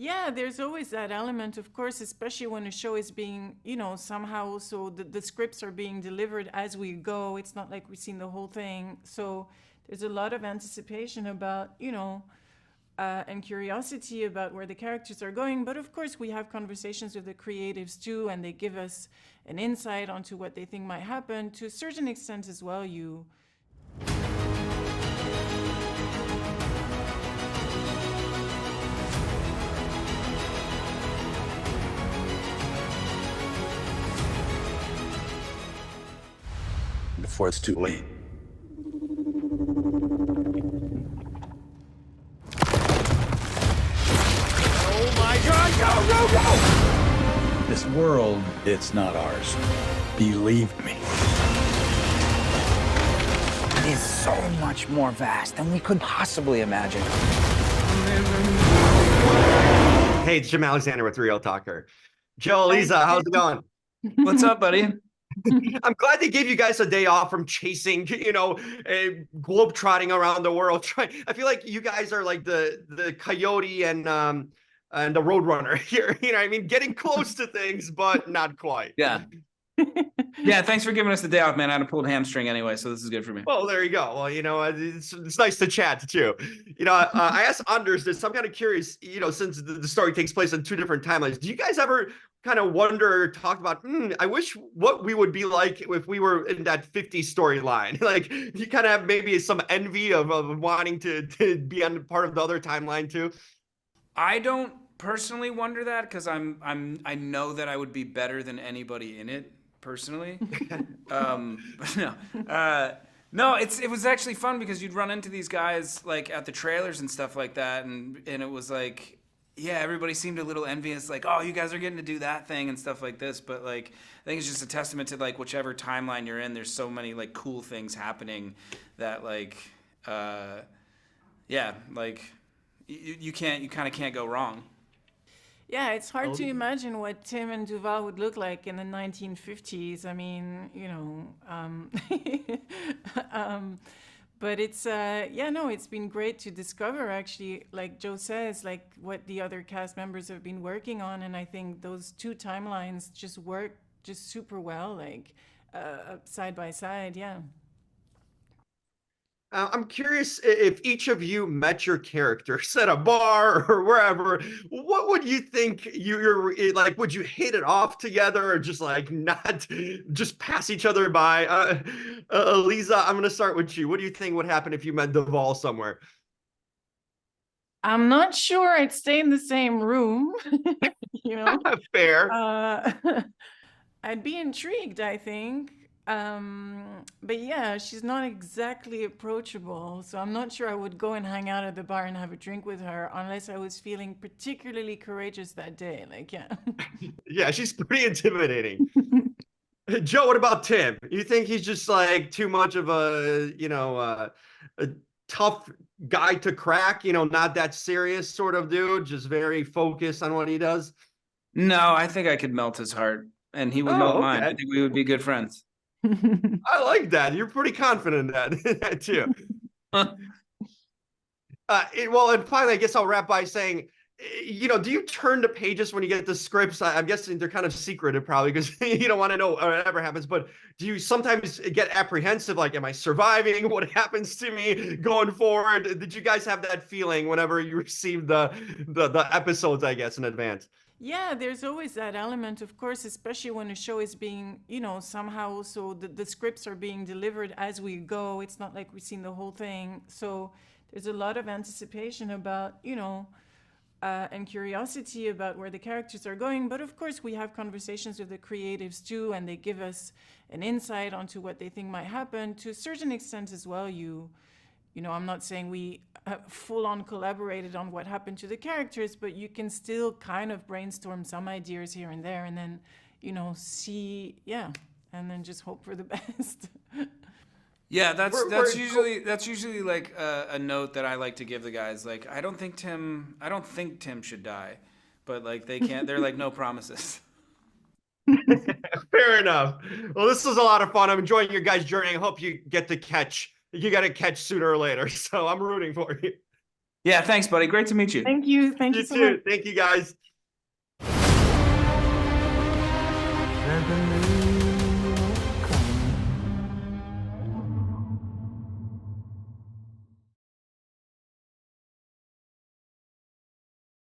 Yeah, there's always that element, of course, especially when a show is being, somehow, so the scripts are being delivered as we go. It's not like we've seen the whole thing. So there's a lot of anticipation about, and curiosity about where the characters are going. But of course, we have conversations with the creatives too, and they give us an insight onto what they think might happen. To a certain extent as well, you. Before it's too late. Oh my God, go, go, go! This world, it's not ours. Believe me. It is so much more vast than we could possibly imagine. Hey, it's Jim Alexander with Real Talker. Joe, Elisa, how's it going? What's up, buddy? I'm glad they gave you guys a day off from chasing, globe trotting around the world. I feel like you guys are like the coyote and the roadrunner here. You know what I mean? Getting close to things, but not quite. Yeah. Yeah, thanks for giving us the day off, man. I had a pulled hamstring anyway, so this is good for me. Well, there you go. Well, it's nice to chat too. I asked Anders this. I'm kind of curious, since the story takes place in two different timelines, do you guys ever kind of wonder or talk about, I wish what we would be like if we were in that 50s storyline? Like, you kind of have maybe some envy of wanting to be on part of the other timeline too? I don't personally wonder that because I know that I would be better than anybody in it personally. No, it was actually fun because you'd run into these guys like at the trailers and stuff like that, and it was like, yeah, everybody seemed a little envious, like, oh, you guys are getting to do that thing and stuff like this. But like, I think it's just a testament to like whichever timeline you're in. There's so many like cool things happening that like, yeah, like you kind of can't go wrong. Yeah, it's hard to imagine what Tim and Duval would look like in the 1950s. I mean, but it's, it's been great to discover actually, like Joe says, like what the other cast members have been working on. And I think those two timelines just work just super well, like side by side. Yeah. I'm curious if each of you met your characters at a bar or wherever. What would you think you're like? Would you hit it off together or just like not just pass each other by? Elisa, I'm going to start with you. What do you think would happen if you met Duvall somewhere? I'm not sure I'd stay in the same room, Fair. I'd be intrigued, I think. But yeah, she's not exactly approachable, so I'm not sure I would go and hang out at the bar and have a drink with her unless I was feeling particularly courageous that day. Like, yeah. Yeah, she's pretty intimidating. Joe, what about Tim? You think he's just like too much of a tough guy to crack, not that serious sort of dude, just very focused on what he does? No, I think I could melt his heart and he would melt mine. I think we would be good friends. I like that. You're pretty confident in that too. Well, and finally, I guess I'll wrap by saying, do you turn the pages when you get the scripts? I'm guessing they're kind of secretive probably because you don't want to know whatever happens, but do you sometimes get apprehensive? Like, am I surviving? What happens to me going forward? Did you guys have that feeling whenever you received the episodes, I guess, in advance? Yeah, there's always that element, of course, especially when a show is being, somehow, so the scripts are being delivered as we go. It's not like we've seen the whole thing. So there's a lot of anticipation about, and curiosity about where the characters are going. But of course, we have conversations with the creatives too, and they give us an insight onto what they think might happen. To a certain extent as well, I'm not saying we full on collaborated on what happened to the characters, but you can still kind of brainstorm some ideas here and there and then, see, and then just hope for the best. Yeah, that's usually like a note that I like to give the guys. Like, I don't think Tim should die, but like they're like, no promises. Fair enough. Well, this was a lot of fun. I'm enjoying your guys' journey. I hope you got to catch sooner or later. So I'm rooting for you. Yeah, thanks, buddy. Great to meet you. Thank you. Thank you You so much. too. Thank you, guys.